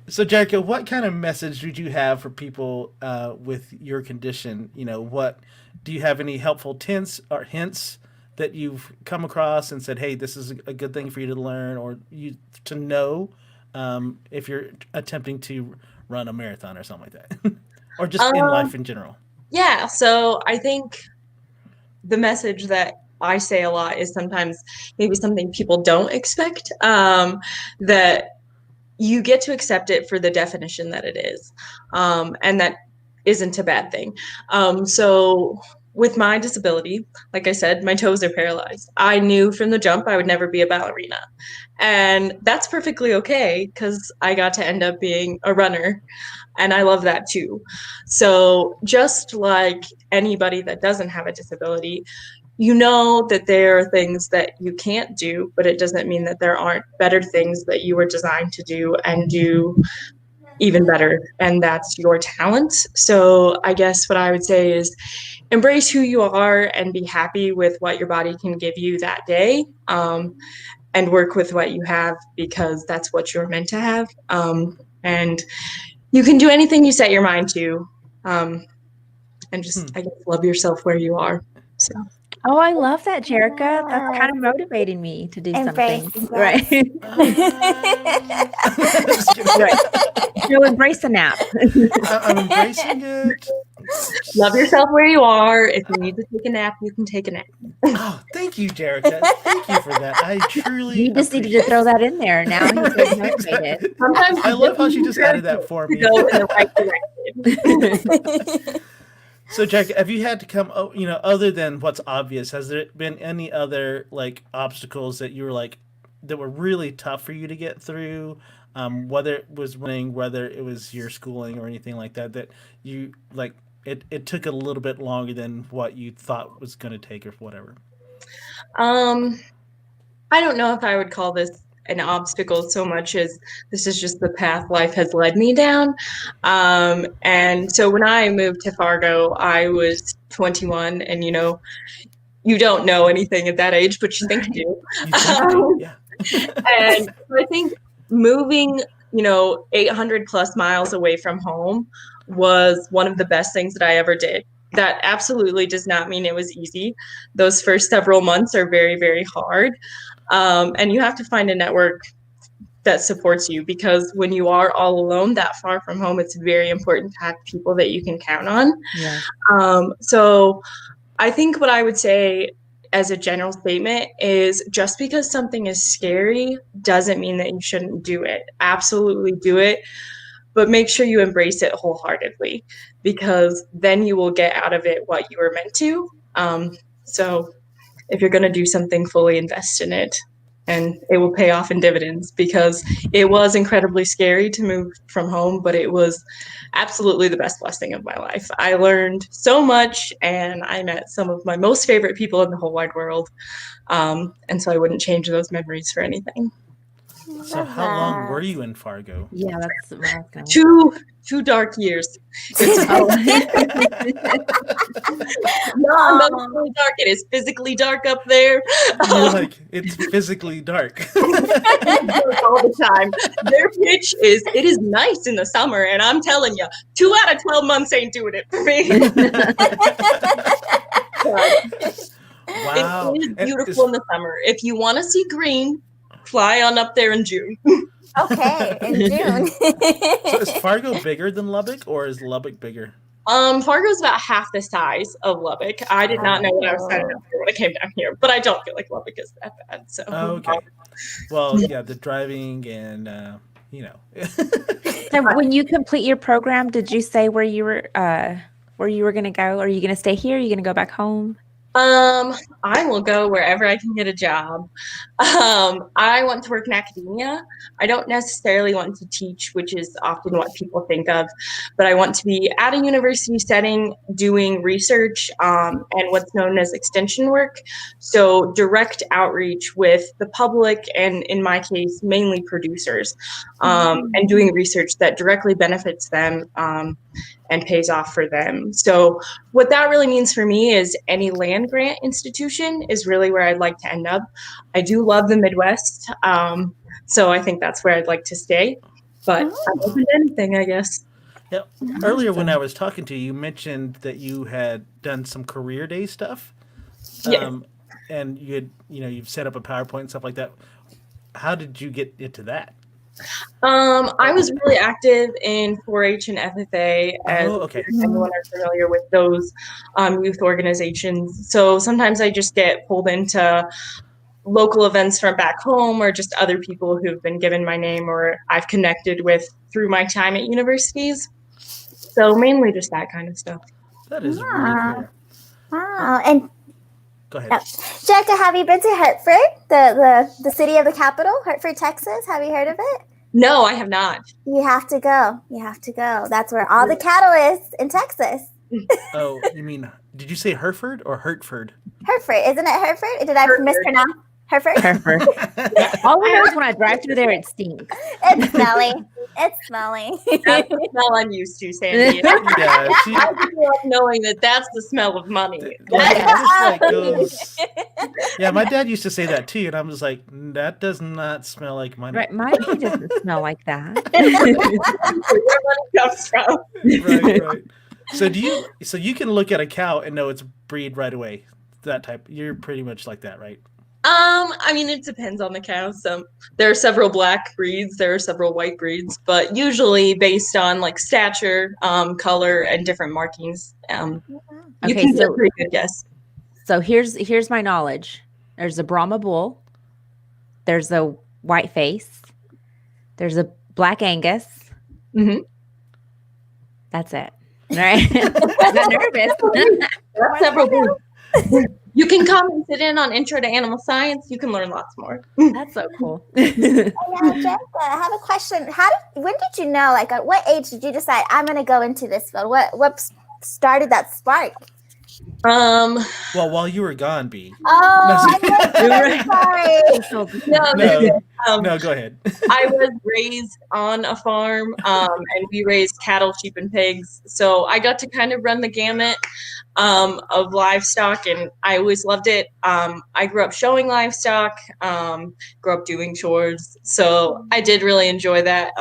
So, Jerica, what kind of message would you have for people with your condition? You know, what do you have any helpful hints that you've come across and said, hey, this is a good thing for you to learn or you to know if you're attempting to run a marathon or something like that, or just in life in general? Yeah, so I think the message that I say a lot is sometimes maybe something people don't expect, that you get to accept it for the definition that it is, and that isn't a bad thing. So with my disability, like I said, my toes are paralyzed. I knew from the jump I would never be a ballerina. And that's perfectly okay because I got to end up being a runner. And I love that too. So just like anybody that doesn't have a disability, you know that there are things that you can't do, but it doesn't mean that there aren't better things that you were designed to do and do even better. And that's your talent. So I guess what I would say is embrace who you are and be happy with what your body can give you that day, and work with what you have because that's what you're meant to have. And you can do anything you set your mind to, and just, I guess, love yourself where you are. So. Oh, I love that, Jerica. That's kind of motivating me to do something. Right. Right. So embrace the nap. I'm embracing it. Love yourself where you are. If you need to take a nap, you can take a nap. Oh, thank you, Jerica. Thank you for that. I truly. You just needed to throw that in there. Now he's so motivated. Sometimes I love how she just added that for me. go in the right direction. So, Jack, have you had to come, other than what's obvious, has there been any other, like, obstacles that you were, like, that were really tough for you to get through, whether it was running, whether it was your schooling or anything like that, that you, like, it took a little bit longer than what you thought was going to take or whatever? I don't know if I would call this an obstacle so much as this is just the path life has led me down. And so when I moved to Fargo, I was 21, and you don't know anything at that age, but you think you do. Yeah. And I think moving, 800 plus miles away from home was one of the best things that I ever did. That absolutely does not mean it was easy. Those first several months are very, very hard. And you have to find a network that supports you, because when you are all alone that far from home, it's very important to have people that you can count on. Yeah. So I think what I would say as a general statement is, just because something is scary doesn't mean that you shouldn't do it. Absolutely do it, but make sure you embrace it wholeheartedly, because then you will get out of it what you were meant to. So if you're going to do something, fully invest in it, and it will pay off in dividends, because it was incredibly scary to move from home, but it was absolutely the best blessing of my life. I learned so much, and I met some of my most favorite people in the whole wide world. And so I wouldn't change those memories for anything. So how long were you in Fargo? Yeah, that's what I was gonna- Two dark years. Oh. Not emotionally dark. It is physically dark up there. You're like, it's physically dark. All the time. Their pitch is, it is nice in the summer, and I'm telling you, 2 out of 12 months ain't doing it for me. Wow. It is beautiful in the summer. If you want to see green, fly on up there in June. Okay, in June. So is Fargo bigger than Lubbock, or is Lubbock bigger? Fargo's about half the size of Lubbock. I did not know what I was signing up for when I came down here, but I don't feel like Lubbock is that bad. So Okay. Well, yeah, the driving and So when you complete your program, did you say where you were going to go? Are you going to stay here? Are you going to go back home? I will go wherever I can get a job. I want to work in academia. I don't necessarily want to teach, which is often what people think of, but I want to be at a university setting doing research and what's known as extension work. So direct outreach with the public, and in my case, mainly producers, and doing research that directly benefits them and pays off for them. So what that really means for me is any land grant institution is really where I'd like to end up. I do love the Midwest, so I think that's where I'd like to stay, but I'm open to anything, I guess. Yeah. Earlier when I was talking to you, you mentioned that you had done some career day stuff. Yes. And you had, you've set up a PowerPoint and stuff like that. How did you get into that? I was really active in 4-H and FFA, as anyone are familiar with those youth organizations. So sometimes I just get pulled into local events from back home, or just other people who've been given my name or I've connected with through my time at universities. So mainly just that kind of stuff. That is really cool. Wow. And go ahead. Jerica, have you been to Hartford, the city of the capital, Hartford, Texas? Have you heard of it? No, I have not. You have to go. You have to go. That's where all the cattle is in Texas. Oh, you mean, did you say Hereford or Hartford? Hertford. Isn't it Hertford? Did I mispronounce? Hertford? Hereford. All I know is when I drive through there, it stinks. It's smelly. It's smelly. That's the smell I'm used to, Sandy. Yeah, I grew up knowing that that's the smell of money. Yeah, my dad used to say that too, and I'm just like, that does not smell like money. Right, mine doesn't smell like that. Where money comes from. Right. So you can look at a cow and know its breed right away. That type. You're pretty much like that, right? I mean, it depends on the cow. So there are several black breeds, there are several white breeds, but usually based on like stature, color, and different markings. You can get a pretty good guess. So here's my knowledge. There's a Brahma bull. There's a white face. There's a black Angus. Mm-hmm. That's it. Right? I'm not nervous. That's several breeds. You can come and sit in on Intro to Animal Science. You can learn lots more. That's so cool. Jerica, I have a question. When did you know, like at what age did you decide I'm going to go into this field? What started that spark? Well, while you were gone, B. Oh, I'm sorry. No, go ahead. I was raised on a farm, and we raised cattle, sheep, and pigs. So I got to kind of run the gamut of livestock, and I always loved it. I grew up showing livestock, grew up doing chores. So I did really enjoy that.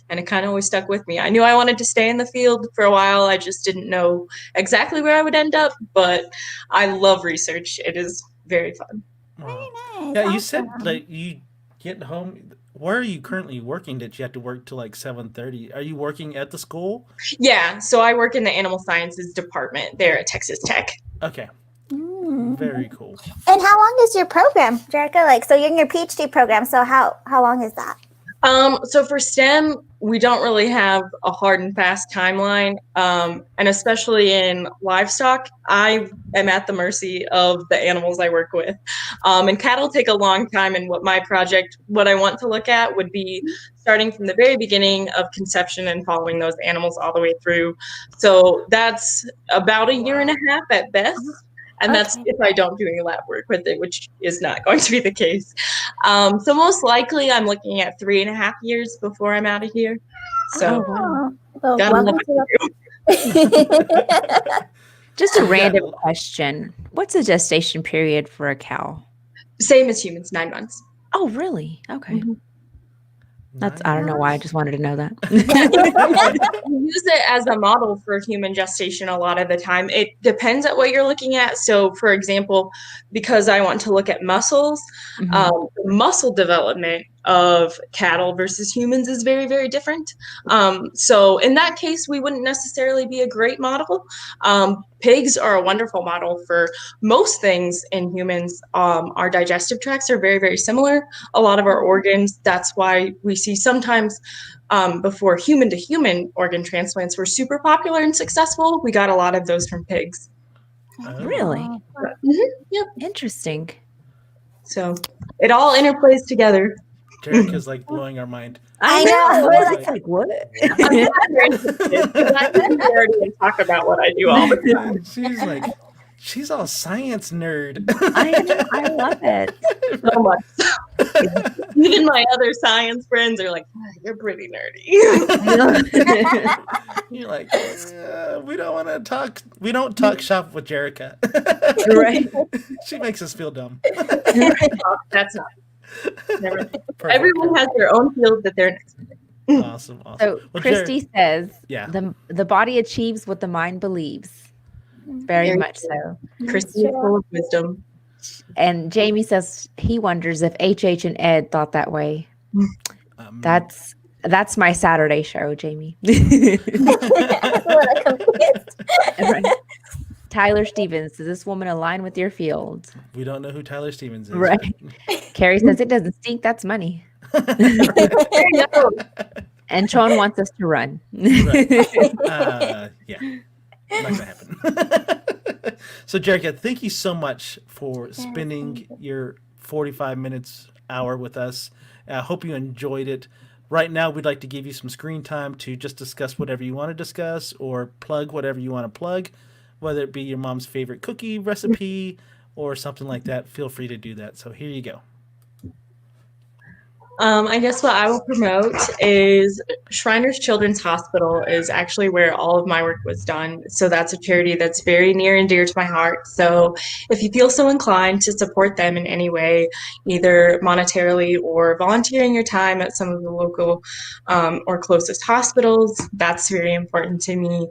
And it kind of always stuck with me. I knew I wanted to stay in the field for a while. I just didn't know exactly where I would end up, but I love research. It is very fun. Very nice. Yeah, you said that you get home. where are you currently working that you have to work till like 7:30? Are you working at the school? Yeah, so I work in the animal sciences department there at Texas Tech. Okay. Mm. Very cool. And how long is your program, Jerica? Like, so you're in your PhD program. So how long is that? So for STEM, we don't really have a hard and fast timeline. And especially in livestock, I am at the mercy of the animals I work with. And cattle take a long time. And what I want to look at would be starting from the very beginning of conception and following those animals all the way through. So that's about a year and a half at best. And that's if I don't do any lab work with it, which is not going to be the case. So most likely I'm looking at 3.5 years before I'm out of here. So just a random question. What's the gestation period for a cow? Same as humans, 9 months. Oh, really? Okay. Mm-hmm. I don't know why. I just wanted to know that. We use it as a model for human gestation a lot of the time. It depends at what you're looking at. So, for example, because I want to look at muscles, muscle development of cattle versus humans is very, very different. So in that case, we wouldn't necessarily be a great model. Pigs are a wonderful model for most things in humans. Our digestive tracts are very, very similar. A lot of our organs, that's why we see sometimes before human to human organ transplants were super popular and successful. We got a lot of those from pigs. Really? Yep. Interesting. So it all interplays together. Jerica's like blowing our mind. I know. We're like, what? I'm not very interested because I can already talk about what I do all the time. She's like, she's all science nerd. I love it. So much. Even my other science friends are like, you're pretty nerdy. You're like, we don't want to talk. We don't talk shop with Jerica. Right. She makes us feel dumb. That's not. Never. Everyone has their own field that they're an expert in. Awesome. So Well, Christy says, yeah. the body achieves what the mind believes. Very much so. Christy is full of wisdom. And Jamie says he wonders if HH and Ed thought that way. That's my Saturday show, Jamie. Right. Tyler Stevens, does this woman align with your field? We don't know who Tyler Stevens is. Right. Carrie says it doesn't stink. That's money. And Sean wants us to run. Right. Yeah. Not gonna happen. So Jerica, thank you so much for spending your 45 minutes hour with us. I hope you enjoyed it. Right now, we'd like to give you some screen time to just discuss whatever you want to discuss or plug whatever you want to plug, whether it be your mom's favorite cookie recipe or something like that. Feel free to do that. So here you go. I guess what I will promote is Shriners Children's Hospital is actually where all of my work was done. So that's a charity that's very near and dear to my heart. So if you feel so inclined to support them in any way, either monetarily or volunteering your time at some of the local or closest hospitals, that's very important to me.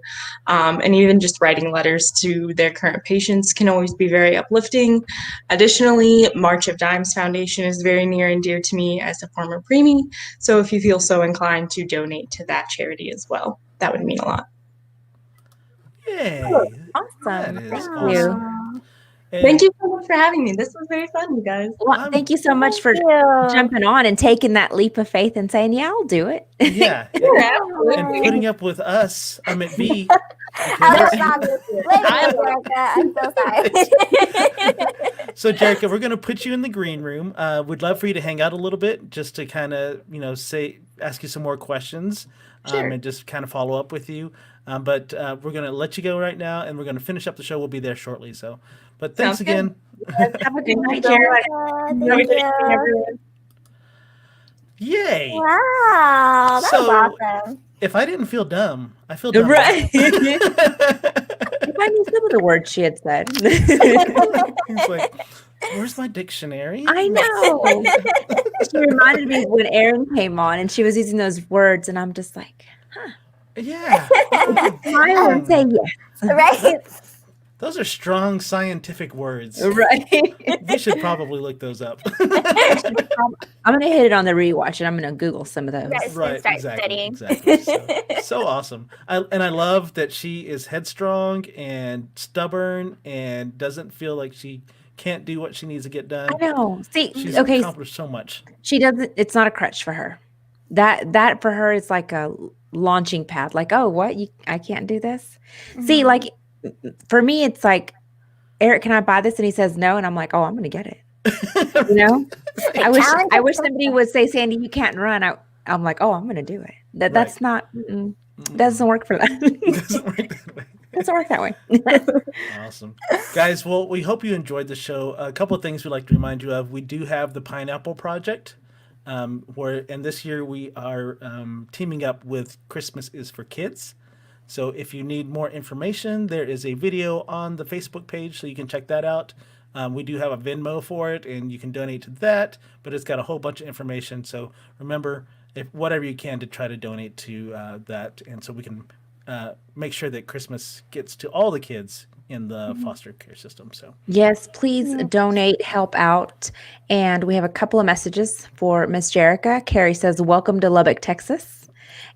And even just writing letters to their current patients can always be very uplifting. Additionally, March of Dimes Foundation is very near and dear to me as a former preemie. So if you feel so inclined to donate to that charity as well, that would mean a lot. Yay. Awesome. Thank Thank you. Thank you so much for having me. This was very fun, you guys. Well, thank you so much for jumping on and taking that leap of faith and saying, yeah, I'll do it. Yeah. And putting up with us, I'm at B. I'm so sorry. So Jerica, we're going to put you in the green room. We'd love for you to hang out a little bit just to kind of, ask you some more questions and just kind of follow up with you. But we're going to let you go right now and we're going to finish up the show. We'll be there shortly. So, but thanks again. Have a good night, Jerica. Yay. Wow. That was awesome. If I didn't feel dumb, I feel dumb. Right. If I knew some of the words she had said. He's like, where's my dictionary? I know. She reminded me when Erin came on and she was using those words and I'm just like, huh. Yeah. Smile and say yes. Right. Those are strong scientific words. Right. We should probably look those up. I'm going to hit it on the rewatch, and I'm going to Google some of those. Yes. Right, Start exactly. studying. So awesome. I love that she is headstrong and stubborn and doesn't feel like she can't do what she needs to get done. I know. See, She's okay, accomplished so much. she doesn't. It's not a crutch for her. That for her is like a launching pad. Like, oh, what? I can't do this. See, like for me, it's like, Eric, can I buy this? And he says no, and I'm like, oh, I'm going to get it. You know, I wish somebody would say, Sandy, you can't run. I'm like, oh, I'm going to do it. That's not doesn't work for that. Doesn't work that way. Doesn't work that way. Awesome. Guys, well, we hope you enjoyed the show. A couple of things we'd like to remind you of. We do have the Pineapple Project, and this year we are teaming up with Christmas is for Kids. So if you need more information, there is a video on the Facebook page, so you can check that out. We do have a Venmo for it, and you can donate to that, but it's got a whole bunch of information. So remember, whatever you can to try to donate to that, and so we can make sure that Christmas gets to all the kids in the foster care system. So Yes, please donate, help out. And we have a couple of messages for Miss Jerica. Carrie says, welcome to Lubbock, Texas.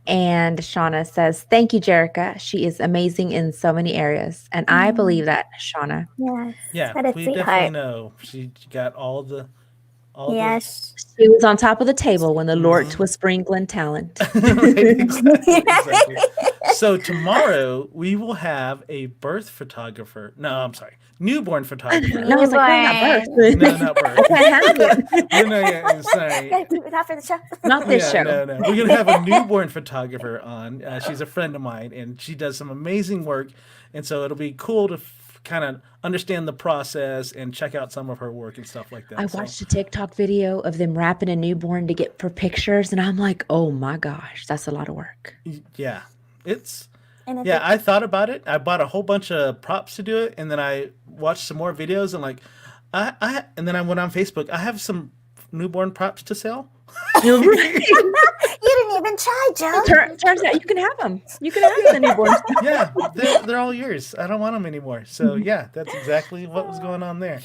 And Shauna says, thank you, Jerica. She is amazing in so many areas. And I believe that, Shauna. Yes. yeah, What a we sweetheart. definitely know she got all the Yes. She was on top of the table when the Lord was sprinkling talent. Right, exactly. So tomorrow we will have a birth photographer. No, I'm sorry, newborn photographer. No, I was like, Newborn. no, No, not birth. I can't have it. Yeah, sorry. Gotta keep it out for the show. Not this show. No. We're gonna have a newborn photographer on. She's a friend of mine, and she does some amazing work. And so it'll be cool to kind of understand the process and check out some of her work and stuff like that. I watched a TikTok video of them wrapping a newborn to get for pictures, and I'm like, oh my gosh, that's a lot of work. Yeah, it's. And Yeah, I thought about it. I bought a whole bunch of props to do it, and then I watched some more videos, and like, and then I went on Facebook. I have some newborn props to sell. you didn't even try, Joe. Turns out you can have them. You can have the newborns. Yeah, they're all yours. I don't want them anymore. So yeah, that's exactly what was going on there.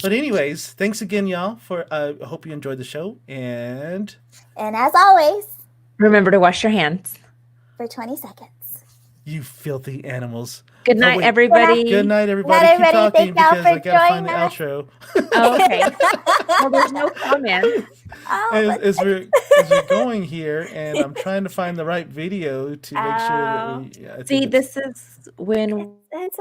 But anyways, thanks again, y'all. I hope you enjoyed the show, and And as always, Remember to wash your hands. for 20 seconds. you filthy animals. Good night, wait. everybody. Good night, everybody. Night, Keep everybody. talking Thank y'all because for I gotta find the joining us. outro. Oh, okay. Well, there's no comment. Oh, as we're going here, and I'm trying to find the right video to make sure that we. Yeah, I think See, it's- this is when it's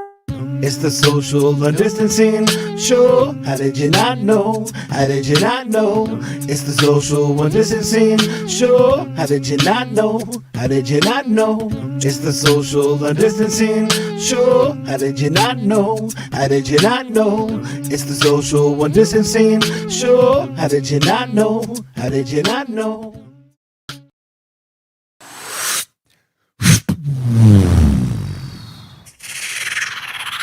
It's the social distancing show. How did you not know? How did you not know? It's the social distancing show. How did you not know? How did you not know? It's the social distancing show. How did you not know? How did you not know? It's the social distancing show. How did you not know? How did you not know?